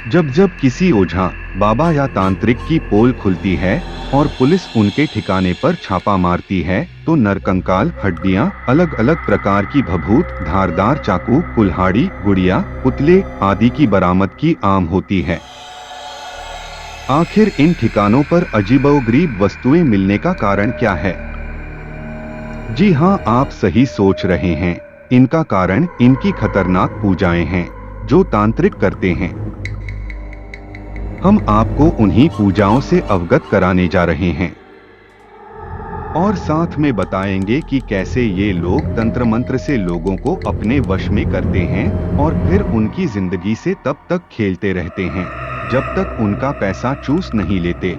जब जब किसी ओझा, बाबा या तांत्रिक की पोल खुलती है और पुलिस उनके ठिकाने पर छापा मारती है, तो नरकंकाल, हड्डियां, अलग अलग प्रकार की भभूत, धारदार चाकू, कुल्हाड़ी, गुड़िया, पुतले आदि की बरामदगी आम होती है। आखिर इन ठिकानों पर अजीबोगरीब वस्तुएं मिलने का कारण क्या है? जी हाँ, आप सही सोच रहे हैं। इनका कारण इनकी खतरनाक पूजाएं हैं, जो तांत्रिक करते हैं। हम आपको उन्हीं पूजाओं से अवगत कराने जा रहे हैं और साथ में बताएंगे कि कैसे ये लोग तंत्र मंत्र से लोगों को अपने वश में करते हैं और फिर उनकी जिंदगी से तब तक खेलते रहते हैं जब तक उनका पैसा चूस नहीं लेते।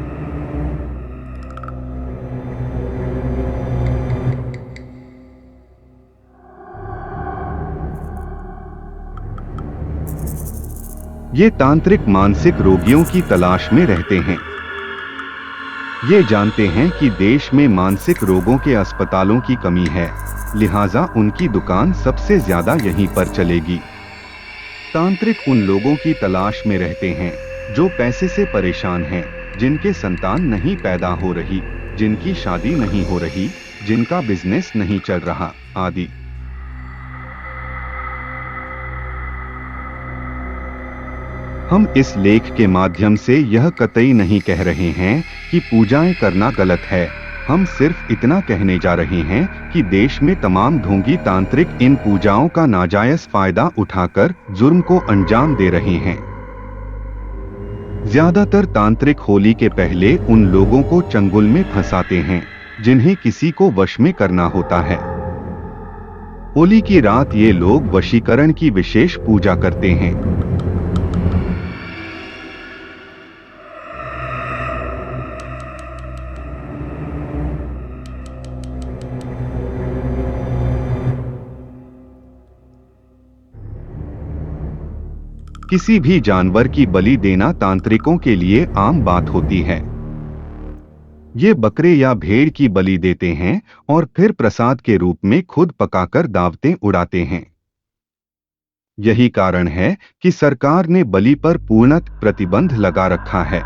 ये तांत्रिक मानसिक रोगियों की तलाश में रहते हैं। ये जानते हैं कि देश में मानसिक रोगों के अस्पतालों की कमी है, लिहाजा उनकी दुकान सबसे ज्यादा यहीं पर चलेगी। तांत्रिक उन लोगों की तलाश में रहते हैं जो पैसे से परेशान हैं, जिनके संतान नहीं पैदा हो रही, जिनकी शादी नहीं हो रही, जिनका बिजनेस नहीं चल रहा आदि। हम इस लेख के माध्यम से यह कतई नहीं कह रहे हैं कि पूजाएं करना गलत है। हम सिर्फ इतना कहने जा रहे हैं कि देश में तमाम ढोंगी तांत्रिक इन पूजाओं का नाजायज फायदा उठाकर जुर्म को अंजाम दे रहे हैं। ज्यादातर तांत्रिक होली के पहले उन लोगों को चंगुल में फंसाते हैं जिन्हें किसी को वश में करना होता है। होली की रात ये लोग वशीकरण की विशेष पूजा करते हैं। किसी भी जानवर की बलि देना तांत्रिकों के लिए आम बात होती है। ये बकरे या भेड़ की बलि देते हैं और फिर प्रसाद के रूप में खुद पकाकर दावतें उड़ाते हैं। यही कारण है कि सरकार ने बलि पर पूर्णतः प्रतिबंध लगा रखा है।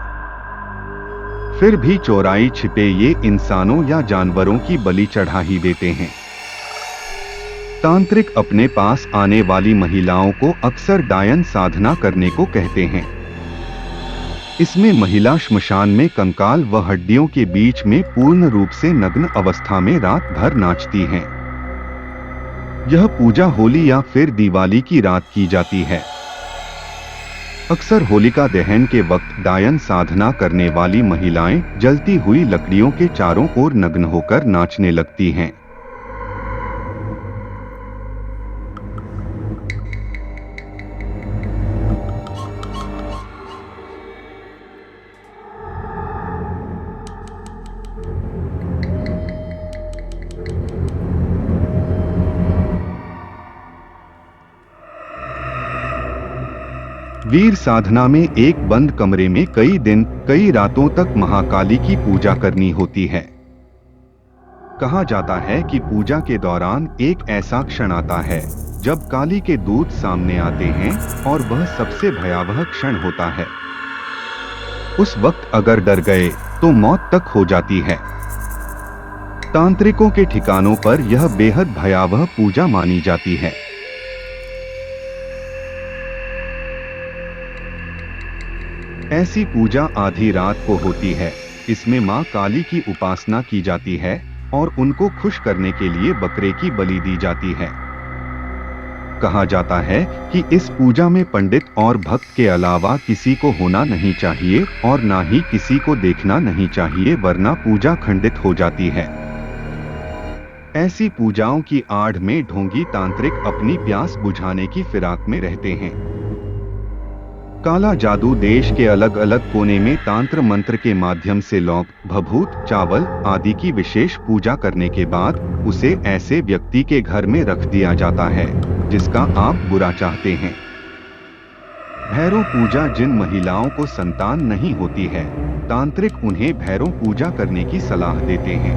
फिर भी चोराई छिपे ये इंसानों या जानवरों की बलि चढ़ा ही देते हैं। तांत्रिक अपने पास आने वाली महिलाओं को अक्सर डायन साधना करने को कहते हैं। इसमें महिला श्मशान में कंकाल व हड्डियों के बीच में पूर्ण रूप से नग्न अवस्था में रात भर नाचती हैं। यह पूजा होली या फिर दिवाली की रात की जाती है। अक्सर होलिका दहन के वक्त डायन साधना करने वाली महिलाएं जलती हुई लकड़ियों के चारों ओर नग्न होकर नाचने लगती हैं। वीर साधना में एक बंद कमरे में कई दिन कई रातों तक महाकाली की पूजा करनी होती है। कहा जाता है कि पूजा के दौरान एक ऐसा क्षण आता है जब काली के दूत सामने आते हैं और वह सबसे भयावह क्षण होता है। उस वक्त अगर डर गए तो मौत तक हो जाती है। तांत्रिकों के ठिकानों पर यह बेहद भयावह पूजा मानी जाती है। ऐसी पूजा आधी रात को होती है। इसमें मां काली की उपासना की जाती है और उनको खुश करने के लिए बकरे की बलि दी जाती है। कहा जाता है कि इस पूजा में पंडित और भक्त के अलावा किसी को होना नहीं चाहिए और ना ही किसी को देखना नहीं चाहिए, वरना पूजा खंडित हो जाती है। ऐसी पूजाओं की आड़ में ढोंगी तांत्रिक अपनी प्यास बुझाने की फिराक में रहते हैं। काला जादू देश के अलग अलग कोने में तांत्र मंत्र के माध्यम से लौंग, भभूत, चावल आदि की विशेष पूजा करने के बाद उसे ऐसे व्यक्ति के घर में रख दिया जाता है जिसका आप बुरा चाहते हैं। भैरव पूजा जिन महिलाओं को संतान नहीं होती है, तांत्रिक उन्हें भैरव पूजा करने की सलाह देते हैं।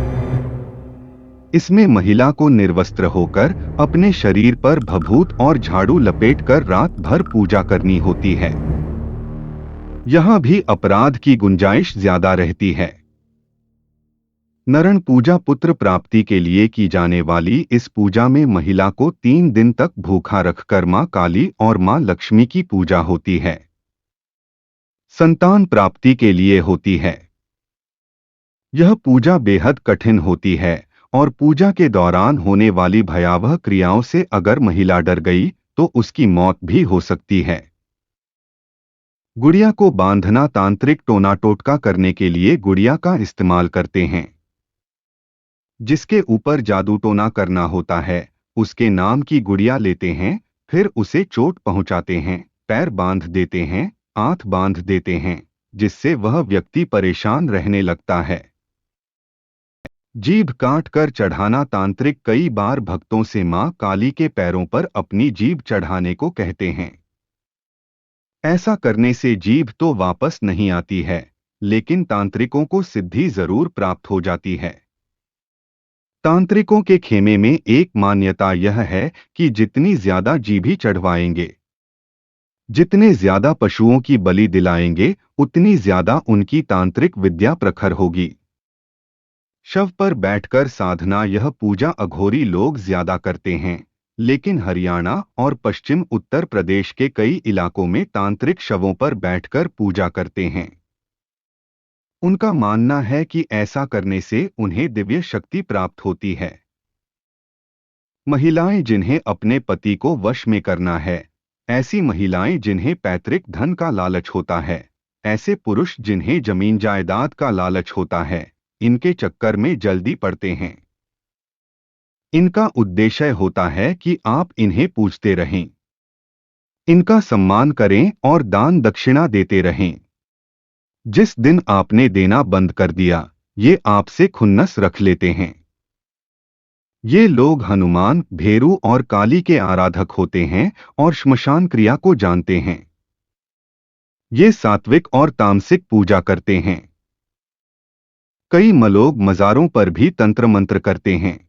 इसमें महिला को निर्वस्त्र होकर अपने शरीर पर भभूत और झाड़ू लपेटकर रात भर पूजा करनी होती है। यहाँ भी अपराध की गुंजाइश ज्यादा रहती है। नरण पूजा पुत्र प्राप्ति के लिए की जाने वाली इस पूजा में महिला को 3 दिन तक भूखा रखकर मां काली और मां लक्ष्मी की पूजा होती है। संतान प्राप्ति के लिए होती है। यह पूजा बेहद कठिन होती है और पूजा के दौरान होने वाली भयावह क्रियाओं से अगर महिला डर गई तो उसकी मौत भी हो सकती है। गुड़िया को बांधना तांत्रिक टोना टोटका करने के लिए गुड़िया का इस्तेमाल करते हैं। जिसके ऊपर जादू टोना करना होता है उसके नाम की गुड़िया लेते हैं, फिर उसे चोट पहुंचाते हैं, पैर बांध देते हैं, आंख बांध देते हैं, जिससे वह व्यक्ति परेशान रहने लगता है। जीभ काट कर चढ़ाना तांत्रिक कई बार भक्तों से मां काली के पैरों पर अपनी जीभ चढ़ाने को कहते हैं। ऐसा करने से जीभ तो वापस नहीं आती है, लेकिन तांत्रिकों को सिद्धि जरूर प्राप्त हो जाती है। तांत्रिकों के खेमे में एक मान्यता यह है कि जितनी ज्यादा जीभी चढ़वाएंगे, जितने ज्यादा पशुओं की बलि दिलाएंगे, उतनी ज्यादा उनकी तांत्रिक विद्या प्रखर होगी। शव पर बैठकर साधना यह पूजा अघोरी लोग ज्यादा करते हैं, लेकिन हरियाणा और पश्चिम उत्तर प्रदेश के कई इलाकों में तांत्रिक शवों पर बैठकर पूजा करते हैं। उनका मानना है कि ऐसा करने से उन्हें दिव्य शक्ति प्राप्त होती है। महिलाएं जिन्हें अपने पति को वश में करना है, ऐसी महिलाएं जिन्हें पैतृक धन का लालच होता है, ऐसे पुरुष जिन्हें जमीन जायदाद का लालच होता है, इनके चक्कर में जल्दी पड़ते हैं। इनका उद्देश्य होता है कि आप इन्हें पूजते रहें, इनका सम्मान करें और दान दक्षिणा देते रहें। जिस दिन आपने देना बंद कर दिया, ये आपसे खुन्नस रख लेते हैं। ये लोग हनुमान, भेरू और काली के आराधक होते हैं और श्मशान क्रिया को जानते हैं। ये सात्विक और तामसिक पूजा करते हैं। कई लोग मज़ारों पर भी तंत्र मंत्र करते हैं।